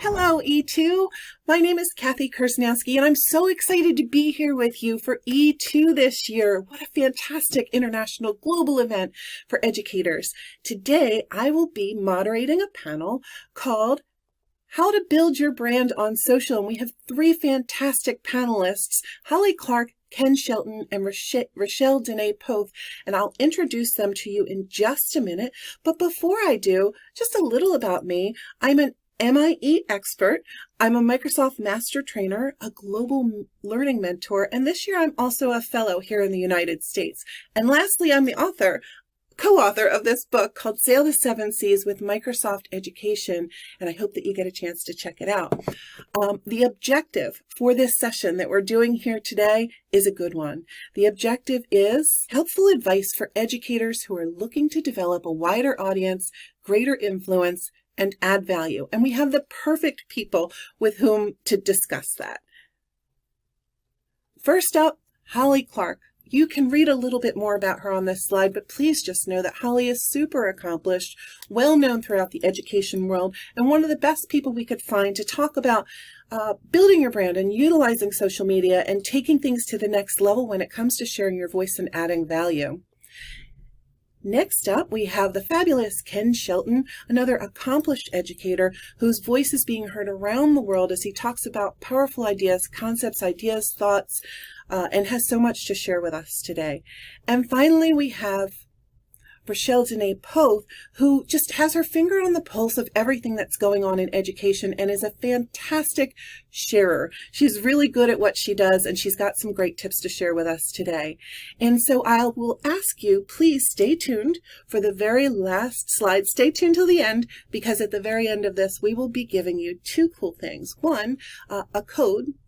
Hello, E2. My name is Kathy Kersnowski, and I'm so excited to be here with you for E2 this year. What a fantastic international global event for educators. Today, I will be moderating a panel called How to Build Your Brand on Social, and we have three fantastic panelists, Holly Clark, Ken Shelton, and Rochelle Dene Poth, and I'll introduce them to you in just a minute. But before I do, just a little about me. I'm an MIE expert. I'm a Microsoft Master Trainer, a global learning mentor, and this year I'm also a fellow here in the United States. And lastly, I'm the co-author of this book called Sail the Seven Seas with Microsoft Education, and I hope that you get a chance to check it out. The objective for this session that we're doing here today is a good one. The objective is helpful advice for educators who are looking to develop a wider audience, greater influence, and add value. And we have the perfect people with whom to discuss that. First up, Holly Clark. You can read a little bit more about her on this slide, but please just know that Holly is super accomplished, well known throughout the education world, and one of the best people we could find to talk about building your brand and utilizing social media and taking things to the next level when it comes to sharing your voice and adding value. Next up, we have the fabulous Ken Shelton, another accomplished educator whose voice is being heard around the world as he talks about powerful ideas, concepts, ideas, thoughts, and has so much to share with us today. And finally, we have Rochelle Dene Poth, who just has her finger on the pulse of everything that's going on in education and is a fantastic sharer. She's really good at what she does, and she's got some great tips to share with us today. And so I will ask you, please stay tuned for the very last slide. Stay tuned till the end, because at the very end of this, we will be giving you two cool things. One,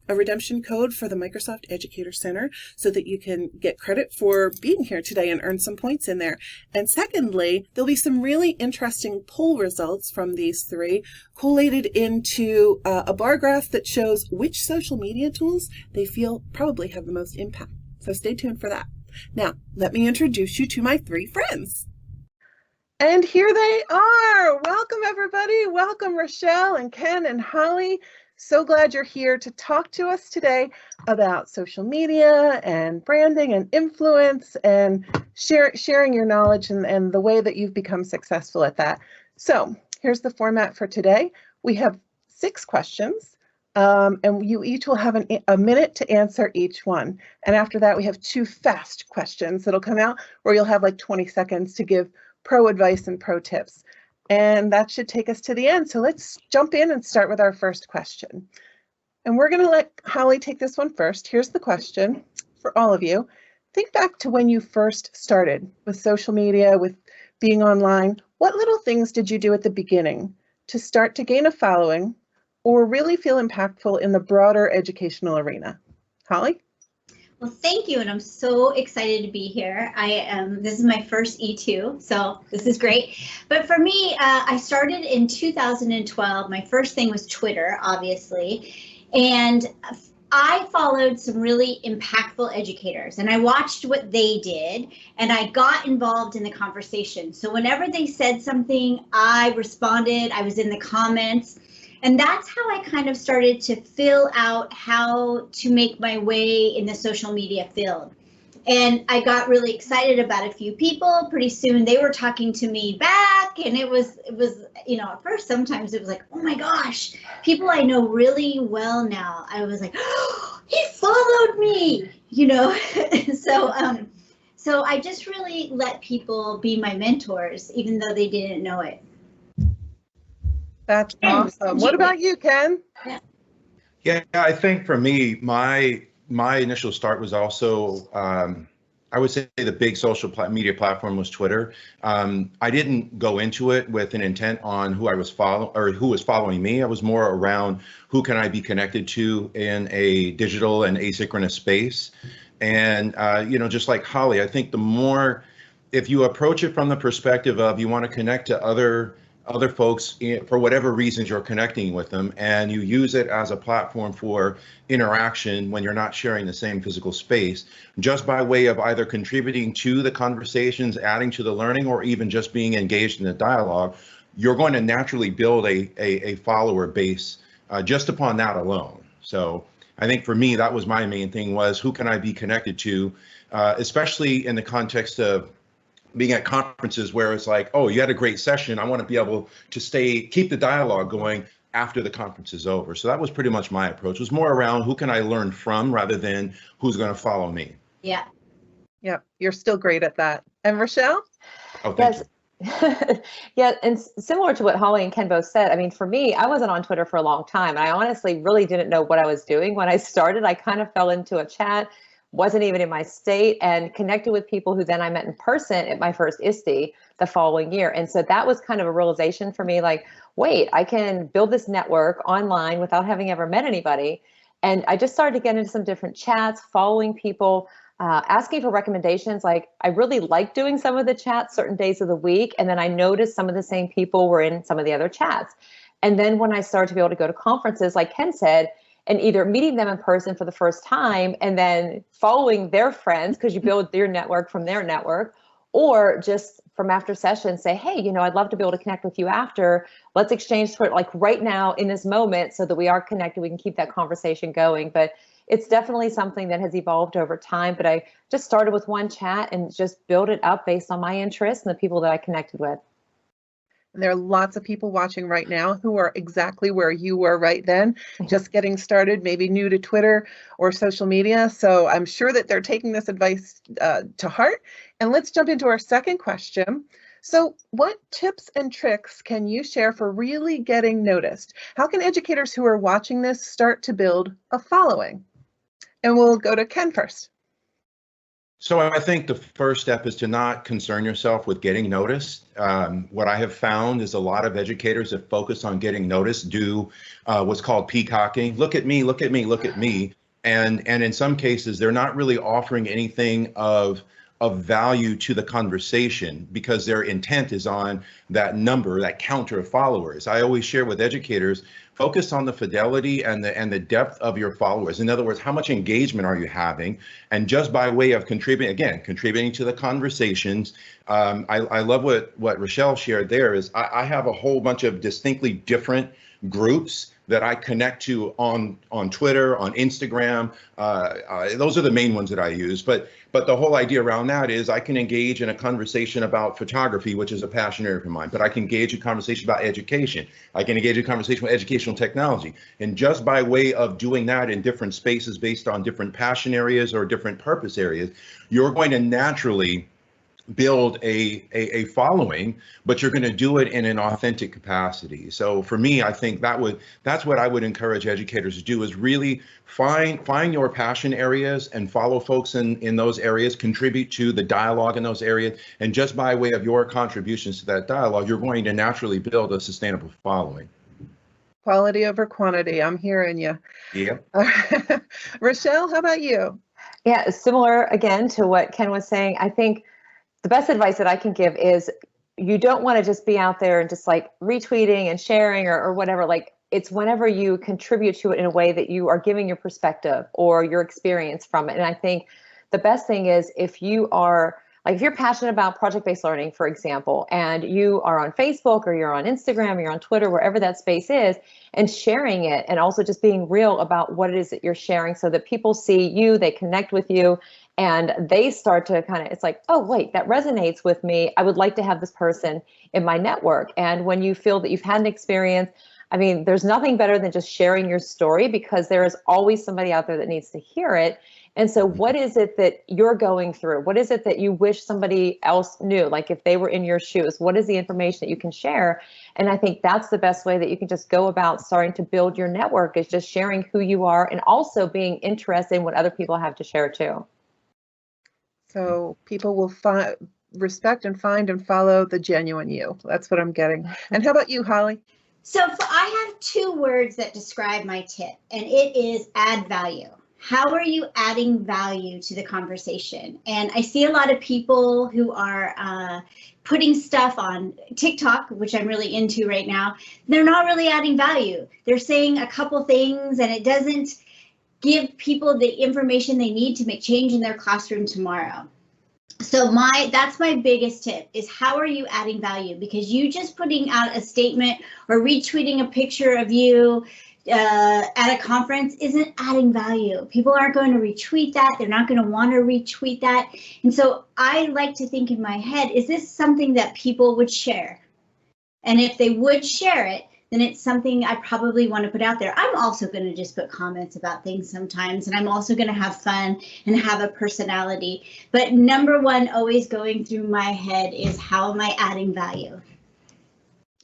a redemption code for the Microsoft Educator Center so that you can get credit for being here today and earn some points in there. And secondly, there'll be some really interesting poll results from these three collated into a bar graph that shows which social media tools they feel probably have the most impact. So stay tuned for that. Now, let me introduce you to my three friends. And here they are. Welcome, everybody. Welcome, Rochelle and Ken and Holly. So glad you're here to talk to us today about social media and branding and influence and sharing your knowledge and the way that you've become successful at that. So here's the format for today. We have 6 questions, and you each will have a minute to answer each one. And after that, we have 2 fast questions that'll come out where you'll have like 20 seconds to give pro advice and pro tips. And that should take us to the end. So let's jump in and start with our first question. And we're going to let Holly take this one first. Here's the question for all of you. Think back to when you first started with social media, with being online. What little things did you do at the beginning to start to gain a following or really feel impactful in the broader educational arena? Holly? Well, thank you, and I'm so excited to be here. This is my first E2, so this is great. But for me, I started in 2012. My first thing was Twitter, obviously, and I followed some really impactful educators, and I watched what they did, and I got involved in the conversation. So whenever they said something, I responded. I was in the comments. And that's how I kind of started to fill out how to make my way in the social media field. And I got really excited about a few people. Pretty soon they were talking to me back, and it was, you know, at first sometimes it was like, oh my gosh, people I know really well now. I was like, oh, he followed me, you know. So I just really let people be my mentors, even though they didn't know it. That's awesome. What about you, Ken? Yeah, I think for me, my initial start was also, I would say the big social media platform was Twitter. I didn't go into it with an intent on who I was following or who was following me. I was more around who can I be connected to in a digital and asynchronous space. And, you know, just like Holly, I think the more, if you approach it from the perspective of you want to connect to other folks for whatever reasons you're connecting with them, and you use it as a platform for interaction when you're not sharing the same physical space, just by way of either contributing to the conversations, adding to the learning, or even just being engaged in the dialogue, you're going to naturally build a follower base just upon that alone. So I think for me, that was my main thing, was who can I be connected to, especially in the context of being at conferences where it's like, oh, you had a great session. I want to be able to keep the dialogue going after the conference is over. So that was pretty much my approach. It was more around who can I learn from rather than who's going to follow me. Yeah. Yeah, you're still great at that. And Rochelle? Oh, thank you. Yeah, and similar to what Holly and Ken both said, I mean, for me, I wasn't on Twitter for a long time, and I honestly really didn't know what I was doing when I started. I kind of fell into a chat, wasn't even in my state, and connected with people who then I met in person at my first ISTE the following year. And so that was kind of a realization for me, like, wait, I can build this network online without having ever met anybody. And I just started to get into some different chats, following people, asking for recommendations. Like, I really like doing some of the chats certain days of the week. And then I noticed some of the same people were in some of the other chats. And then when I started to be able to go to conferences, like Ken said, and either meeting them in person for the first time and then following their friends, because you build your network from their network, or just from after sessions say, hey, you know, I'd love to be able to connect with you after. Let's exchange for like right now in this moment so that we are connected. We can keep that conversation going. But it's definitely something that has evolved over time. But I just started with one chat and just built it up based on my interests and the people that I connected with. And there are lots of people watching right now who are exactly where you were right then, just getting started, maybe new to Twitter or social media. So I'm sure that they're taking this advice to heart. And let's jump into our second question. So what tips and tricks can you share for really getting noticed? How can educators who are watching this start to build a following? And we'll go to Ken first. So I think the first step is to not concern yourself with getting noticed. What I have found is a lot of educators that focus on getting noticed do what's called peacocking. Look at me, look at me, look at me. And in some cases, they're not really offering anything of value to the conversation because their intent is on that number, that counter of followers. I always share with educators, focus on the fidelity and the depth of your followers. In other words, how much engagement are you having? And just by way of contributing to the conversations. I love what Rochelle shared there is I have a whole bunch of distinctly different groups that I connect to on Twitter, on Instagram. Those are the main ones that I use. But the whole idea around that is I can engage in a conversation about photography, which is a passion area of mine, but I can engage a conversation about education. I can engage a conversation with educational technology. And just by way of doing that in different spaces based on different passion areas or different purpose areas, you're going to naturally build a following, but you're going to do it in an authentic capacity. So for me, I think that's what I would encourage educators to do, is really find your passion areas and follow folks in those areas, contribute to the dialogue in those areas. And just by way of your contributions to that dialogue, you're going to naturally build a sustainable following. Quality over quantity. I'm hearing you. Yeah. Rochelle, how about you? Yeah, similar again to what Ken was saying. I think the best advice that I can give is you don't want to just be out there and just like retweeting and sharing or whatever. Like, it's whenever you contribute to it in a way that you are giving your perspective or your experience from it. And I think the best thing is if you're passionate about project-based learning, for example, and you are on Facebook or you're on Instagram or you're on Twitter, wherever that space is, and sharing it, and also just being real about what it is that you're sharing so that people see you, they connect with you, and they start to it's like, oh, wait, that resonates with me. I would like to have this person in my network. And when you feel that you've had an experience, I mean, there's nothing better than just sharing your story, because there is always somebody out there that needs to hear it. And so what is it that you're going through? What is it that you wish somebody else knew? Like, if they were in your shoes, what is the information that you can share? And I think that's the best way that you can just go about starting to build your network, is just sharing who you are and also being interested in what other people have to share too. So people will respect and find and follow the genuine you. That's what I'm getting. And how about you, Holly? So I have 2 words that describe my tip, and it is add value. How are you adding value to the conversation? And I see a lot of people who are putting stuff on TikTok, which I'm really into right now. They're not really adding value. They're saying a couple things, and it doesn't give people the information they need to make change in their classroom tomorrow. So that's my biggest tip is how are you adding value? Because you just putting out a statement or retweeting a picture of you at a conference isn't adding value. People aren't going to retweet that. They're not going to want to retweet that. And so I like to think in my head, is this something that people would share? And if they would share it, then it's something I probably want to put out there. I'm also going to just put comments about things sometimes, and I'm also going to have fun and have a personality. But number one, always going through my head is how am I adding value?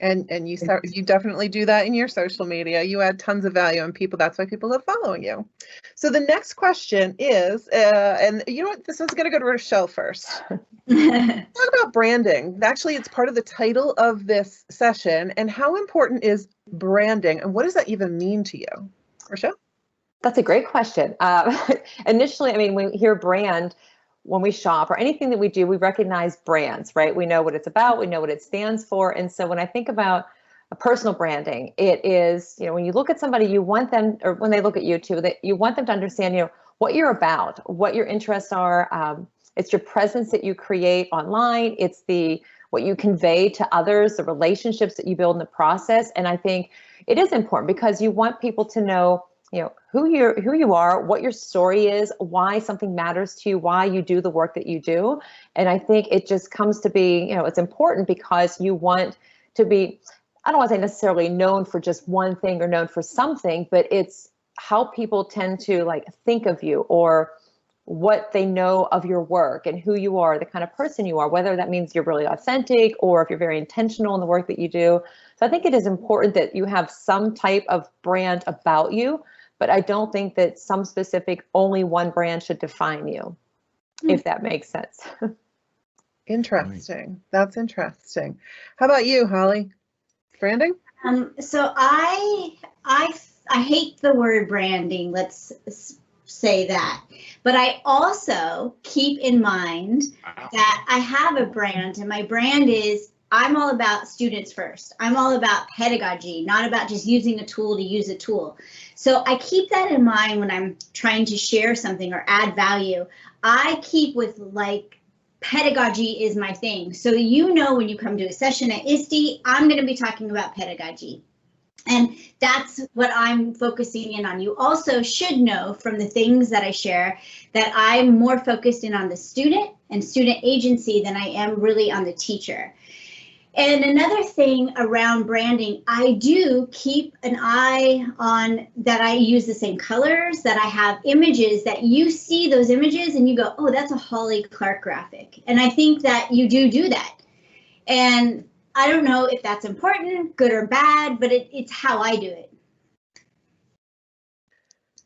And you definitely do that in your social media. You add tons of value, and that's why people are following you. So the next question is, and you know what, this is going to go to Rochelle first. Talk about branding. Actually, it's part of the title of this session. And how important is branding, and what does that even mean to you, Rochelle? That's a great question. Initially, I mean, when we hear brand, when we shop or anything that we do, we recognize brands, right? We know what it's about, we know what it stands for. And so when I think about a personal branding, it is, when you look at somebody, you want them, or when they look at you too, that you want them to understand, what you're about, what your interests are. It's your presence that you create online. It's what you convey to others, the relationships that you build in the process. And I think it is important because you want people to know, who you are, what your story is, why something matters to you, why you do the work that you do. And I think it just comes to be, it's important because you want to be, I don't want to say necessarily known for just one thing or known for something, but it's how people tend to think of you or what they know of your work and who you are, the kind of person you are, whether that means you're really authentic or if you're very intentional in the work that you do. So I think it is important that you have some type of brand about you, but I don't think that some specific only one brand should define you, if that makes sense. Interesting. That's interesting. How about you, Holly? Branding? So I hate the word branding. Let's say that. But I also keep in mind that I have a brand, and my brand is I'm all about students first. I'm all about pedagogy, not about just using a tool to use a tool. So I keep that in mind when I'm trying to share something or add value. I keep with pedagogy is my thing. So when you come to a session at ISTE, I'm going to be talking about pedagogy. And that's what I'm focusing in on. You also should know from the things that I share that I'm more focused in on the student and student agency than I am really on the teacher. And another thing around branding, I do keep an eye on that I use the same colors, that I have images that you see those images and you go, oh, that's a Holly Clark graphic. And I think that you do that. And I don't know if that's important, good or bad, but it's how I do it.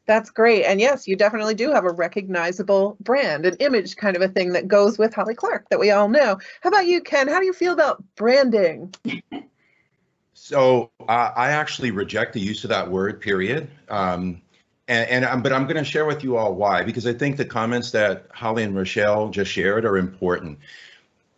That's great. And yes, you definitely do have a recognizable brand, an image kind of a thing that goes with Holly Clark that we all know. How about you, Ken? How do you feel about branding? So I actually reject the use of that word, period. But I'm going to share with you all why, because I think the comments that Holly and Rochelle just shared are important.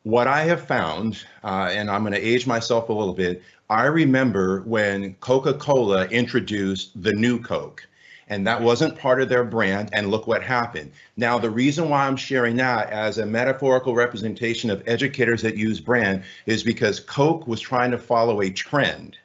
What I have found, and I'm going to age myself a little bit, I remember when Coca-Cola introduced the new Coke. And that wasn't part of their brand, and look what happened. Now, the reason why I'm sharing that as a metaphorical representation of educators that use brand is because Coke was trying to follow a trend.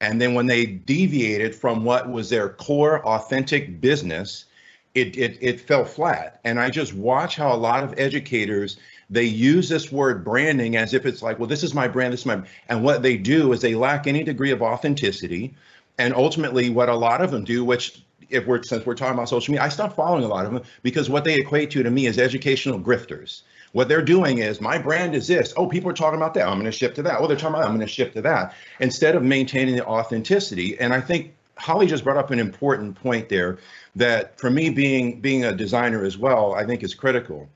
And then when they deviated from what was their core authentic business, it fell flat. And I just watch how a lot of educators, they use this word branding as if it's like, well, this is my brand, this is my, and what they do is they lack any degree of authenticity. And ultimately what a lot of them do, which since we're talking about social media, I stopped following a lot of them because what they equate to me is educational grifters. What they're doing is my brand is this. Oh, people are talking about that. I'm going to ship to that. Oh, they're talking about I'm going to ship to that instead of maintaining the authenticity. And I think Holly just brought up an important point there that for me being a designer as well, I think is critical.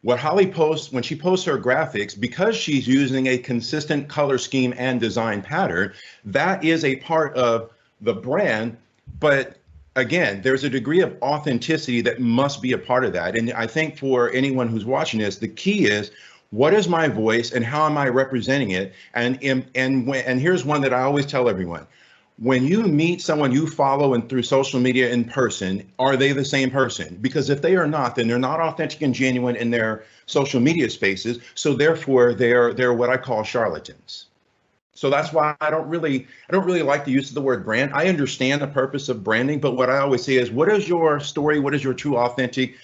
What Holly posts when she posts her graphics, because she's using a consistent color scheme and design pattern, that is a part of the brand. But again, there's a degree of authenticity that must be a part of that. And I think for anyone who's watching this, the key is what is my voice and how am I representing it? And here's one that I always tell everyone. when you meet someone you follow and through social media in person, are they the same person? Because if they are not, then they're not authentic and genuine in their social media spaces. So therefore, they're what I call charlatans. So that's why I don't really like the use of the word brand. I understand the purpose of branding, but what I always say is, what is your story? What is your true authentic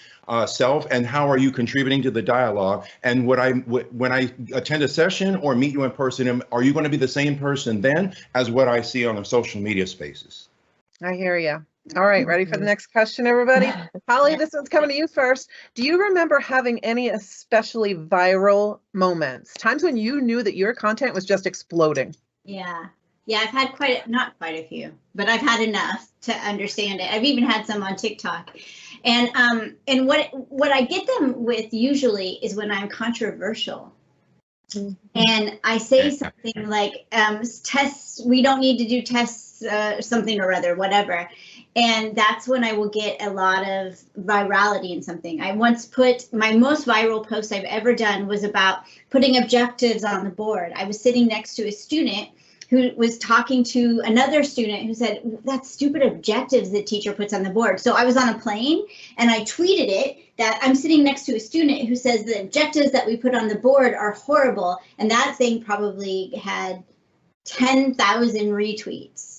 self, and how are you contributing to the dialogue? And when I attend a session or meet you in person, are you going to be the same person then as what I see on the social media spaces? I hear you. All right, ready for the next question, everybody? Holly, this one's coming to you first. Do you remember having any especially viral moments, times when you knew that your content was just exploding? Yeah. I've had not quite a few, but I've had enough to understand it. I've even had some on TikTok. And what I get them with usually is when I'm controversial. And I say something like, tests, we don't need to do tests, something or other, whatever. And that's when I will get a lot of virality in something. I once put, my most viral post I've ever done was about putting objectives on the board. I was sitting next to a student who was talking to another student who said, that's stupid objectives the teacher puts on the board. So I was on a plane and I tweeted it, that I'm sitting next to a student who says the objectives that we put on the board are horrible. And that thing probably had 10,000 retweets.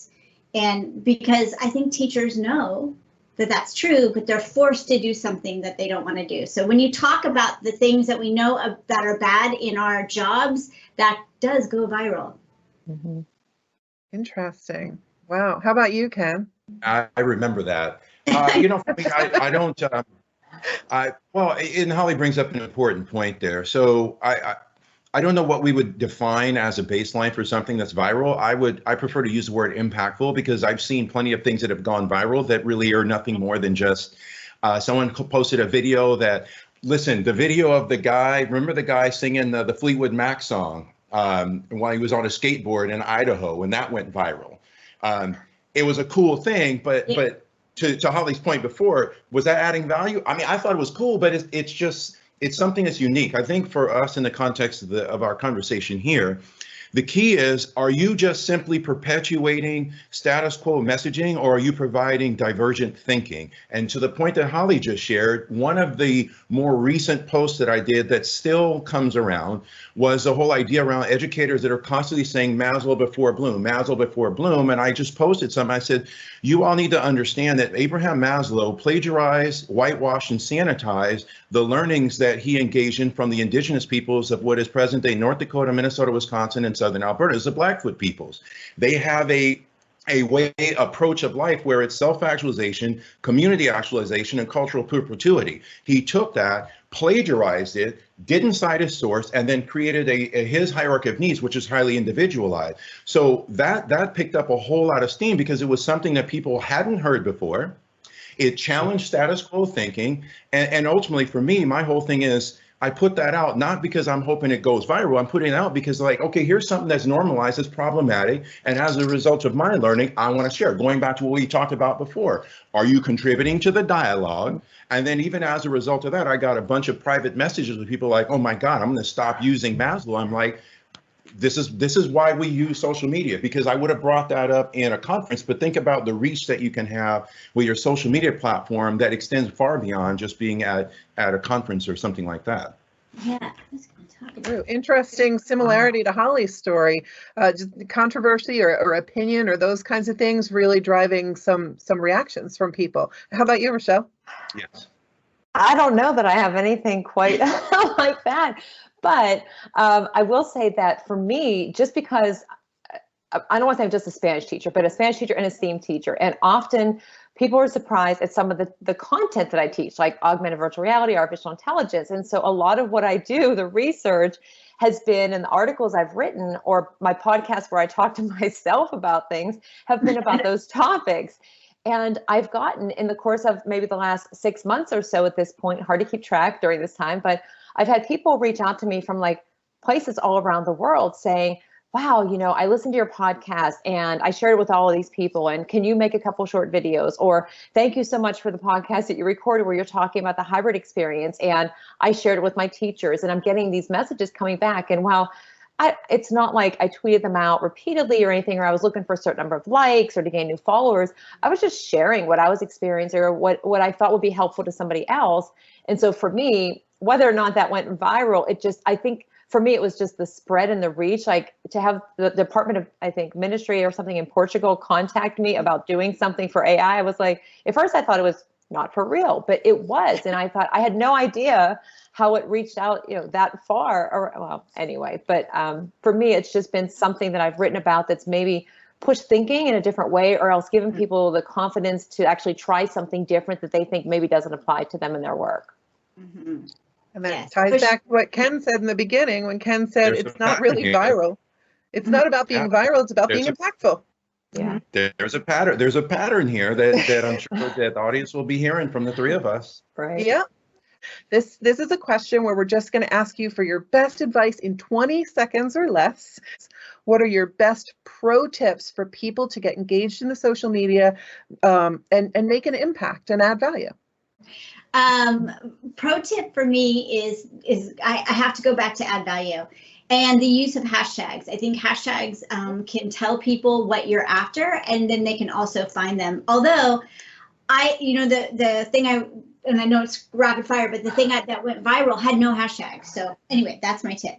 And because I think teachers know that that's true, but they're forced to do something that they don't want to do. So when you talk about the things that we know that are bad in our jobs, that does go viral. Mm-hmm. Interesting. Wow. How about you, Ken? I remember that. For me, I don't. And Holly brings up an important point there. So I don't know what we would define as a baseline for something that's viral. I prefer to use the word impactful, because I've seen plenty of things that have gone viral that really are nothing more than just someone posted a video that, listen, the video of the guy, remember the guy singing the Fleetwood Mac song while he was on a skateboard in Idaho, and that went viral. It was a cool thing, but to Holly's point before, was that adding value? I mean, I thought it was cool, but it's something that's unique. I think for us in the context of our conversation here, the key is, are you just simply perpetuating status quo messaging, or are you providing divergent thinking? And to the point that Holly just shared, one of the more recent posts that I did that still comes around was the whole idea around educators that are constantly saying Maslow before Bloom, Maslow before Bloom. And I just posted something. I said, you all need to understand that Abraham Maslow plagiarized, whitewashed, and sanitized the learnings that he engaged in from the indigenous peoples of what is present day North Dakota, Minnesota, Wisconsin, and southern Alberta, is the Blackfoot peoples. They have a approach of life where it's self-actualization, community actualization, and cultural perpetuity. He took that, plagiarized it, didn't cite his source, and then created his hierarchy of needs, which is highly individualized. So that picked up a whole lot of steam because it was something that people hadn't heard before. It challenged status quo thinking, and ultimately for me, my whole thing is, I put that out not because I'm hoping it goes viral. I'm putting it out because, like, okay, here's something that's normalized, that's problematic, and as a result of my learning, I want to share. Going back to what we talked about before, are you contributing to the dialogue? And then even as a result of that, I got a bunch of private messages with people like, oh my God, I'm going to stop using Maslow. I'm like, this is why we use social media, because I would have brought that up in a conference, but think about the reach that you can have with your social media platform that extends far beyond just being at a conference or something like that. Yeah, I was going to talk about Ooh, interesting similarity to Holly's story. Just controversy or opinion or those kinds of things really driving some reactions from people. How about you, Rochelle? Yes. I don't know that I have anything quite like that. But I will say that for me, just because I don't want to say I'm just a Spanish teacher, but a Spanish teacher and a STEAM teacher. And often people are surprised at some of the content that I teach, like augmented virtual reality, artificial intelligence. And so a lot of what I do, the research, has been, in the articles I've written or my podcast where I talk to myself about things, have been about those topics. And I've gotten, in the course of maybe the last 6 months or so at this point, hard to keep track during this time, but I've had people reach out to me from like places all around the world saying, wow, I listened to your podcast and I shared it with all of these people, and can you make a couple short videos? Or thank you so much for the podcast that you recorded where you're talking about the hybrid experience, and I shared it with my teachers. And I'm getting these messages coming back. And while it's not like I tweeted them out repeatedly or anything, or I was looking for a certain number of likes or to gain new followers. I was just sharing what I was experiencing or what I thought would be helpful to somebody else. And so for me, whether or not that went viral, I think for me, it was just the spread and the reach, like to have the Department of, I think, Ministry or something in Portugal contact me about doing something for AI. I was like, at first I thought it was not for real, but it was. And I thought I had no idea how it reached out, that far. Or well, anyway, but for me, it's just been something that I've written about that's maybe pushed thinking in a different way, or else given people the confidence to actually try something different that they think maybe doesn't apply to them in their work. Mm-hmm. And that Yes, ties back to what Ken said in the beginning when Ken said There's it's a not really pattern here. viral. It's not about being viral, it's about being impactful. Yeah. There's a pattern. There's a pattern here that I'm sure that the audience will be hearing from the three of us. Right. Yeah. This is a question where we're just going to ask you for your best advice in 20 seconds or less. What are your best pro tips for people to get engaged in the social media and make an impact and add value? Pro tip for me is I have to go back to add value and the use of hashtags. I think hashtags can tell people what you're after, and then they can also find them. Although the thing and I know it's rapid fire, but the thing that went viral had no hashtags. So anyway, that's my tip.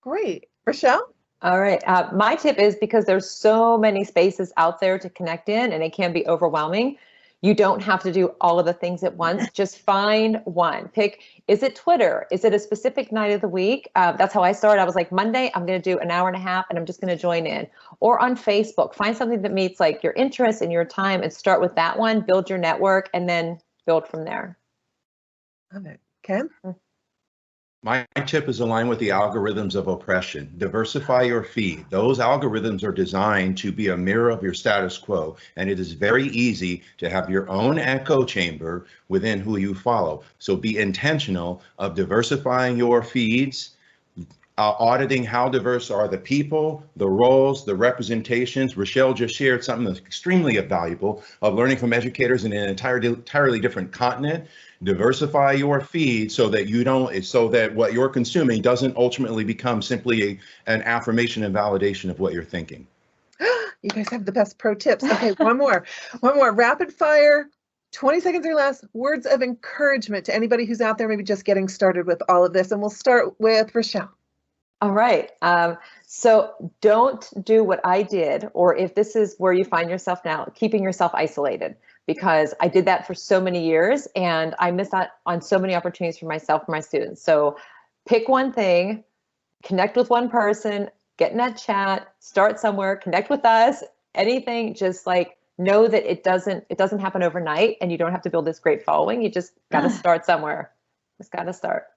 Great. Rochelle? All right. My tip is, because there's so many spaces out there to connect in and it can be overwhelming. You don't have to do all of the things at once. Just find one. Pick, is it Twitter? Is it a specific night of the week? That's how I started. I was like, Monday, I'm going to do an hour and a half and I'm just going to join in. Or on Facebook, find something that meets like your interests and your time and start with that one, build your network, and then build from there. Love it. Ken? My tip is aligned with the algorithms of oppression. Diversify your feed. Those algorithms are designed to be a mirror of your status quo, and it is very easy to have your own echo chamber within who you follow. So be intentional of diversifying your feeds, auditing how diverse are the people, the roles, the representations. Rochelle just shared something that's extremely valuable of learning from educators in an entirely different continent. Diversify your feed so that what you're consuming doesn't ultimately become simply an affirmation and validation of what you're thinking. You guys have the best pro tips. Okay, one more rapid fire, 20 seconds or less, words of encouragement to anybody who's out there maybe just getting started with all of this. And we'll start with Rochelle. All right. So don't do what I did, or if this is where you find yourself now, keeping yourself isolated, because I did that for so many years and I missed out on so many opportunities for myself and my students. So pick one thing, connect with one person, get in that chat, start somewhere, connect with us, anything, just like know that it doesn't happen overnight and you don't have to build this great following. You just got to start somewhere. Just got to start.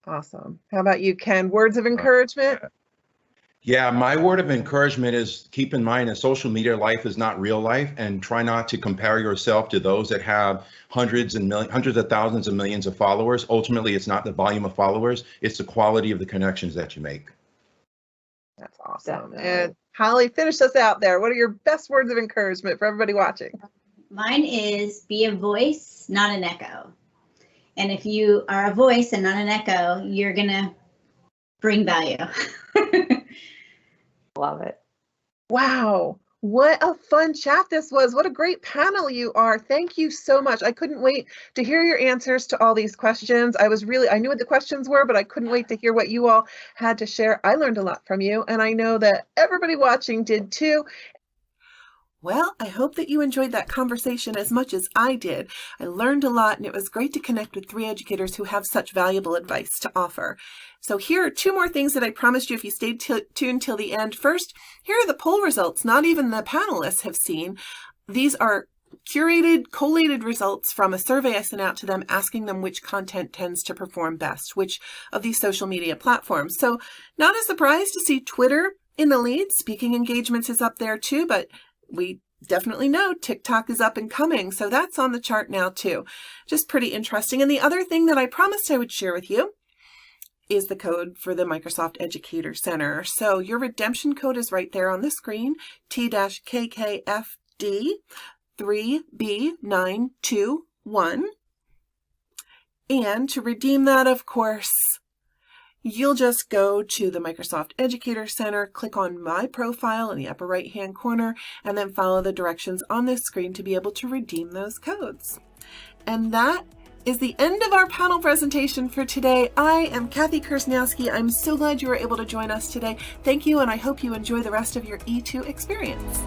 Awesome. How about you, Ken? Words of encouragement? Yeah, my word of encouragement is keep in mind that social media life is not real life, and try not to compare yourself to those that have hundreds of thousands of millions of followers. Ultimately, it's not the volume of followers, it's the quality of the connections that you make. That's awesome. Definitely. And Holly, finish us out there. What are your best words of encouragement for everybody watching? Mine is be a voice, not an echo. And if you are a voice and not an echo, you're going to bring value. Love it. Wow. What a fun chat this was. What a great panel you are. Thank you so much. I couldn't wait to hear your answers to all these questions. I knew what the questions were, but I couldn't wait to hear what you all had to share. I learned a lot from you, and I know that everybody watching did too. Well, I hope that you enjoyed that conversation as much as I did. I learned a lot, and it was great to connect with three educators who have such valuable advice to offer. So here are two more things that I promised you if you stayed tuned till the end. First, here are the poll results not even the panelists have seen. These are curated, collated results from a survey I sent out to them asking them which content tends to perform best, which of these social media platforms. So not a surprise to see Twitter in the lead. Speaking engagements is up there too, but we definitely know TikTok is up and coming, so that's on the chart now too. Just pretty interesting. And the other thing that I promised I would share with you is the code for the Microsoft Educator Center. So your redemption code is right there on the screen, T-KKFD3B921. And to redeem that, of course, you'll just go to the Microsoft Educator Center, click on My Profile in the upper right-hand corner, and then follow the directions on this screen to be able to redeem those codes. And that is the end of our panel presentation for today. I am Kathy Kersnowski. I'm so glad you were able to join us today. Thank you, and I hope you enjoy the rest of your E2 experience.